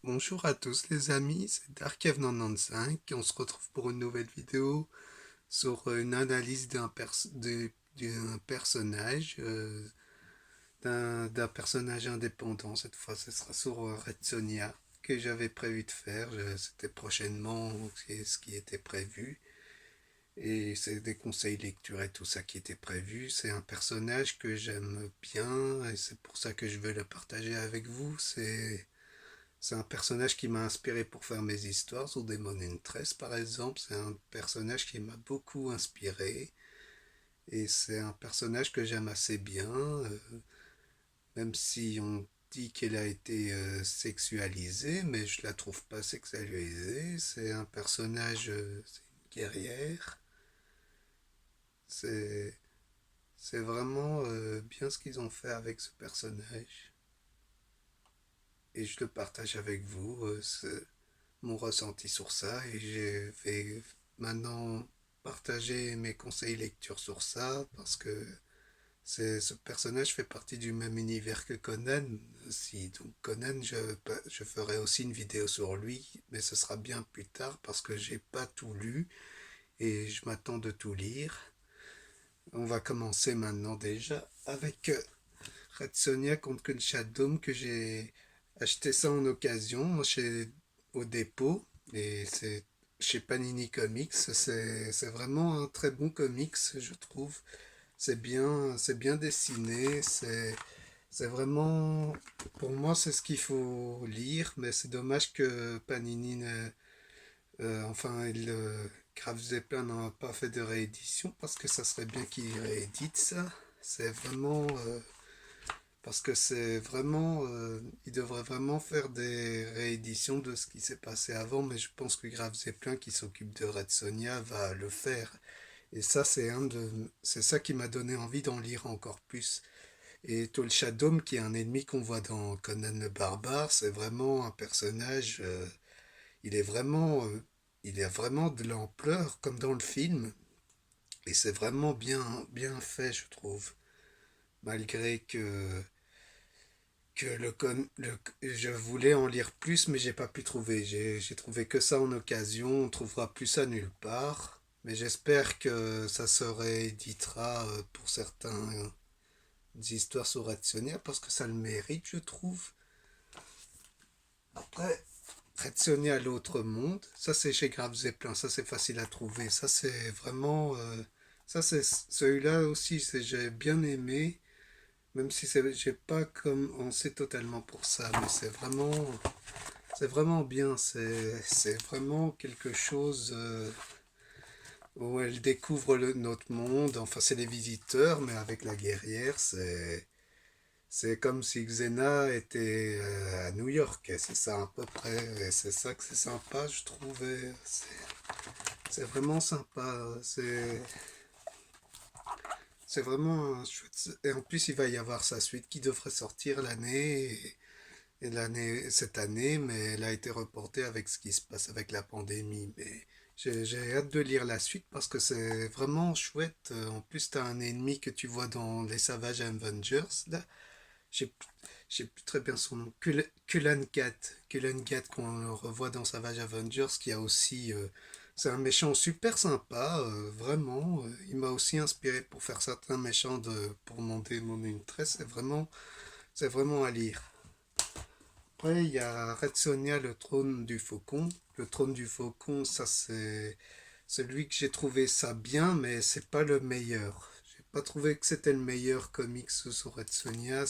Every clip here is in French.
Bonjour à tous les amis, c'est Darkev95 et on se retrouve pour une nouvelle vidéo sur une analyse d'un personnage, d'un personnage indépendant. Cette fois, ce sera sur Red Sonja que j'avais prévu de faire. C'était prochainement ce qui était prévu. Et c'est des conseils lecture et tout ça qui était prévu. C'est un personnage que j'aime bien et c'est pour ça que je veux le partager avec vous. C'est un personnage qui m'a inspiré pour faire mes histoires sur Demon Interest, par exemple. C'est un personnage qui m'a beaucoup inspiré. Et c'est un personnage que j'aime assez bien, même si on dit qu'elle a été sexualisée, mais je la trouve pas sexualisée. C'est un personnage, c'est une guerrière. C'est, c'est vraiment bien ce qu'ils ont fait avec ce personnage. Et je le partage avec vous. Mon ressenti sur ça et je vais maintenant partager mes conseils lecture sur ça parce que ce personnage fait partie du même univers que Conan aussi. Donc Conan, je ferai aussi une vidéo sur lui, mais ce sera bien plus tard parce que j'ai pas tout lu et je m'attends de tout lire. On va commencer maintenant déjà avec Red Sonja contre Kunsha Dome que j'ai acheté ça en occasion au dépôt et c'est chez Panini Comics. C'est vraiment un très bon comics, je trouve. C'est bien dessiné. C'est vraiment, pour moi, c'est ce qu'il faut lire, mais c'est dommage que Panini, enfin, Graf Zeppelin n'a pas fait de réédition parce que ça serait bien qu'il réédite ça. C'est vraiment parce que c'est vraiment, il devrait vraiment faire des rééditions de ce qui s'est passé avant, mais je pense que Graf Zeppelin qui s'occupe de Red Sonja va le faire. Et ça, c'est ça qui m'a donné envie d'en lire encore plus. Et Tol Shadowm, qui est un ennemi qu'on voit dans Conan le Barbare, c'est vraiment un personnage, il a vraiment de l'ampleur, comme dans le film. Et c'est vraiment bien fait, je trouve. Malgré que je voulais en lire plus, mais j'ai pas pu trouver. J'ai trouvé que ça en occasion. On trouvera plus ça nulle part. Mais j'espère que ça se rééditera pour certaines histoires sur Red parce que ça le mérite, je trouve. Après, Red l'autre monde, ça c'est chez Grave Zeppelin, ça c'est facile à trouver. Ça c'est vraiment. Ça c'est celui-là aussi, j'ai bien aimé. Même si j'ai pas commencé totalement pour ça, mais c'est vraiment bien. C'est vraiment quelque chose où elle découvre notre monde. Enfin, c'est les visiteurs, mais avec la guerrière, c'est comme si Xena était à New York. Et c'est ça à peu près. Et c'est ça que c'est sympa, je trouve. Et c'est vraiment sympa. C'est vraiment un chouette. Et en plus, il va y avoir sa suite qui devrait sortir cette année, mais elle a été reportée avec ce qui se passe avec la pandémie. Mais j'ai hâte de lire la suite parce que c'est vraiment chouette. En plus, tu as un ennemi que tu vois dans les Savage Avengers, là. J'ai j'ai plus très bien son nom. Kulan Gat. Kulan Gat qu'on revoit dans Savage Avengers, qui a aussi... c'est un méchant super sympa, vraiment. Il m'a aussi inspiré pour faire certains méchants pour mon démon une tresse. C'est vraiment à lire. Après, il y a Red Sonja, le trône du faucon. Le trône du faucon, ça c'est celui que j'ai trouvé ça bien, mais c'est pas le meilleur. J'ai pas trouvé que c'était le meilleur comics sur Red Sonja.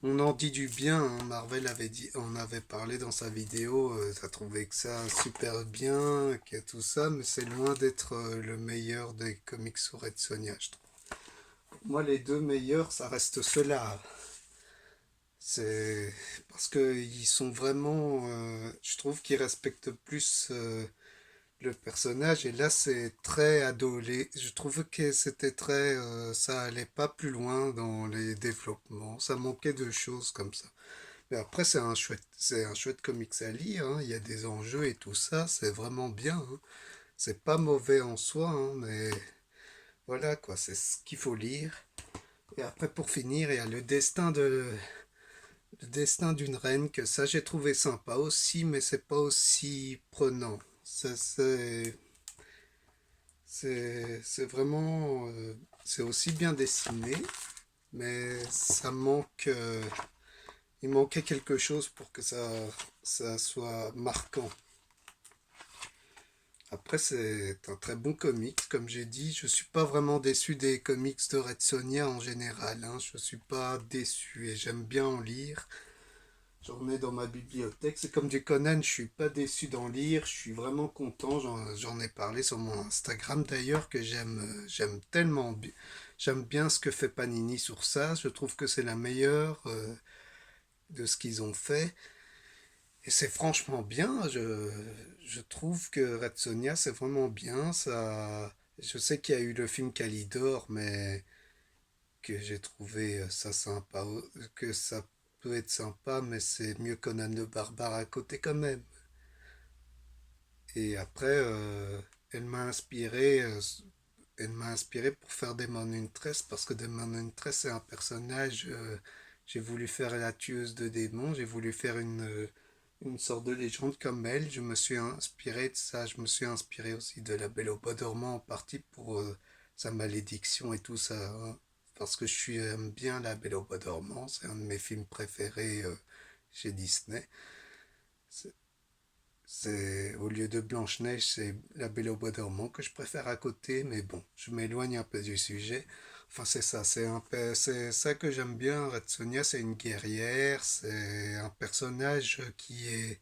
On en dit du bien. Hein. Marvel avait dit, on avait parlé dans sa vidéo. Ça trouvait que ça super bien, que tout ça, mais c'est loin d'être le meilleur des comics sur Red Sonja, je trouve. Moi, les deux meilleurs, ça reste ceux-là. C'est parce qu'ils sont vraiment, je trouve qu'ils respectent plus le personnage et là c'est très adolé. Je trouve que c'était très, ça allait pas plus loin dans les développements. Ça manquait de choses comme ça. Mais après c'est un chouette comics à lire. Hein. Il y a des enjeux et tout ça, c'est vraiment bien. Hein. C'est pas mauvais en soi, hein, mais voilà quoi, c'est ce qu'il faut lire. Et après pour finir, il y a le destin Le destin d'une reine, que ça j'ai trouvé sympa aussi, mais c'est pas aussi prenant. Ça, c'est vraiment, c'est aussi bien dessiné, mais ça manque, il manquait quelque chose pour que ça soit marquant. Après, c'est un très bon comics, comme j'ai dit. Je suis pas vraiment déçu des comics de Red Sonja en général, hein. Je suis pas déçu et j'aime bien en lire. J'en ai dans ma bibliothèque. C'est comme du Conan, je suis pas déçu d'en lire. Je suis vraiment content. J'en ai parlé sur mon Instagram d'ailleurs que j'aime tellement bien. J'aime bien ce que fait Panini sur ça. Je trouve que c'est la meilleure de ce qu'ils ont fait. Et c'est franchement bien. Je trouve que Red Sonja, c'est vraiment bien. Ça, je sais qu'il y a eu le film Calidor, mais que j'ai trouvé ça sympa, que ça peut être sympa, mais c'est mieux Conan le Barbare à côté quand même. Et après, elle m'a inspiré pour faire Demon Huntress parce que Demon Huntress c'est un personnage. J'ai voulu faire la tueuse de démons, j'ai voulu faire une sorte de légende comme elle. Je me suis inspiré de ça, je me suis inspiré aussi de la Belle au Bois dormant en partie pour sa malédiction et tout ça, hein. Parce que j'aime bien la Belle au Bois dormant, c'est un de mes films préférés chez Disney. C'est, au lieu de Blanche-Neige, c'est la Belle au Bois dormant que je préfère à côté, mais bon, je m'éloigne un peu du sujet. Enfin, c'est ça, c'est ça que j'aime bien. Red Sonja, c'est une guerrière, c'est un personnage qui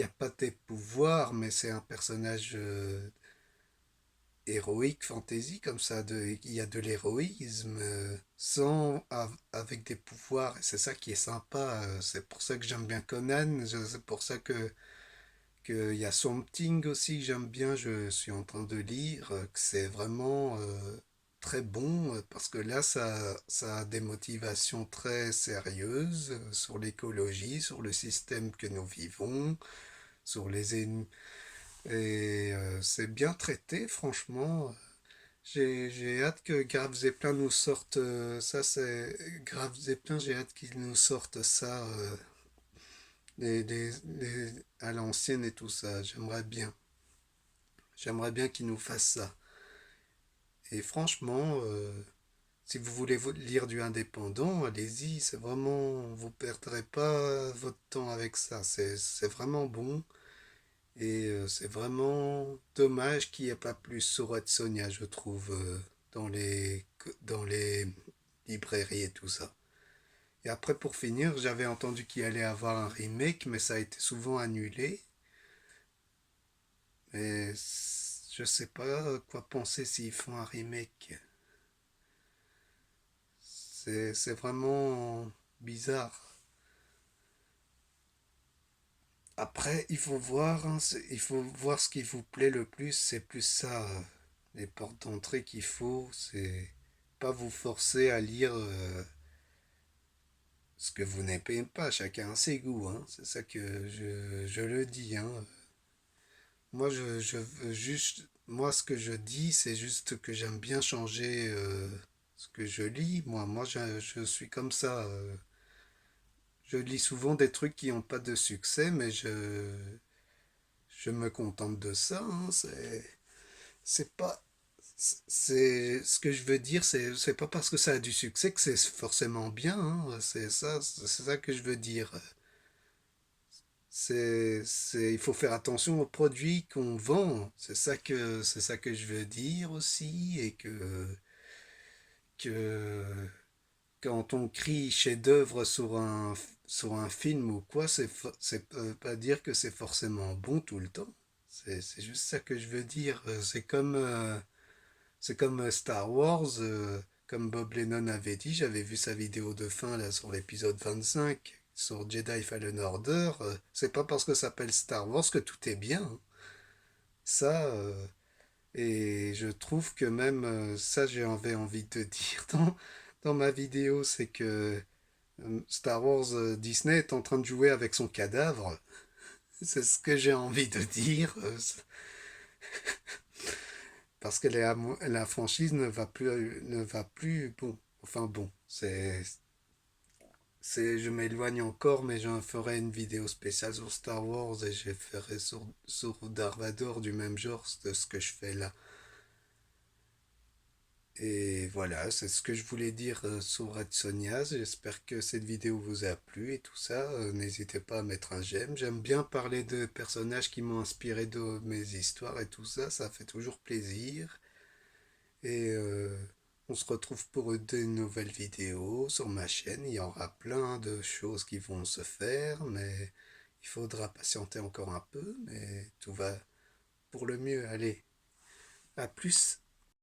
a pas des pouvoirs, mais c'est un personnage héroïque, fantasy, comme ça. Il y a de l'héroïsme avec des pouvoirs, et c'est ça qui est sympa. C'est pour ça que j'aime bien Conan, c'est pour ça qu'il y a Swamp Thing aussi que j'aime bien, je suis en train de lire, que c'est vraiment très bon, parce que là, ça a des motivations très sérieuses sur l'écologie, sur le système que nous vivons, sur les ennemis. Et c'est bien traité, franchement. J'ai hâte que Grave Zeppelin nous sorte ça, c'est Grave Zeppelin, j'ai hâte qu'ils nous sortent ça à l'ancienne et tout ça. J'aimerais bien qu'ils nous fassent ça. Et franchement, si vous voulez lire du indépendant, allez-y, c'est vraiment, vous perdrez pas votre temps avec ça. C'est vraiment bon. Et c'est vraiment dommage qu'il n'y ait pas plus sur Red Sonja, je trouve, dans les librairies et tout ça. Et après, pour finir, j'avais entendu qu'il allait avoir un remake, mais ça a été souvent annulé. Et je sais pas quoi penser s'ils font un remake. C'est vraiment bizarre. Après, il faut voir, hein, il faut voir ce qui vous plaît le plus. C'est plus ça, les portes d'entrée qu'il faut. C'est pas vous forcer à lire ce que vous n'aimez pas. Chacun a ses goûts, hein. C'est ça que je le dis, hein. Moi, je veux juste, moi, ce que je dis, c'est juste que j'aime bien changer ce que je lis. Moi, je suis comme ça. Je lis souvent des trucs qui n'ont pas de succès, mais je me contente de ça, hein. C'est pas, c'est ce que je veux dire, c'est pas parce que ça a du succès que c'est forcément bien, hein. C'est ça que je veux dire. Il faut faire attention aux produits qu'on vend. C'est ça que je veux dire aussi, et que quand on crie chef-d'œuvre sur un film ou quoi, c'est pas dire que c'est forcément bon tout le temps. C'est juste ça que je veux dire. C'est comme Star Wars, comme Bob Lennon avait dit, j'avais vu sa vidéo de fin là sur l'épisode 25 sur Jedi Fallen Order. C'est pas parce que ça s'appelle Star Wars que tout est bien, hein. Ça, et je trouve que même ça, j'avais envie de dire dans ma vidéo, c'est que Star Wars Disney est en train de jouer avec son cadavre. C'est ce que j'ai envie de dire. Parce que la franchise ne va plus bon. Enfin bon, je m'éloigne encore, mais j'en ferai une vidéo spéciale sur Star Wars et je ferai sur Darth Vader du même genre de ce que je fais là. Et voilà, c'est ce que je voulais dire sur Red Sonja. J'espère que cette vidéo vous a plu et tout ça. N'hésitez pas à mettre un j'aime. J'aime bien parler de personnages qui m'ont inspiré de mes histoires et tout ça. Ça fait toujours plaisir. Et on se retrouve pour de nouvelles vidéos sur ma chaîne. Il y aura plein de choses qui vont se faire, mais il faudra patienter encore un peu. Mais tout va pour le mieux. Allez, à plus.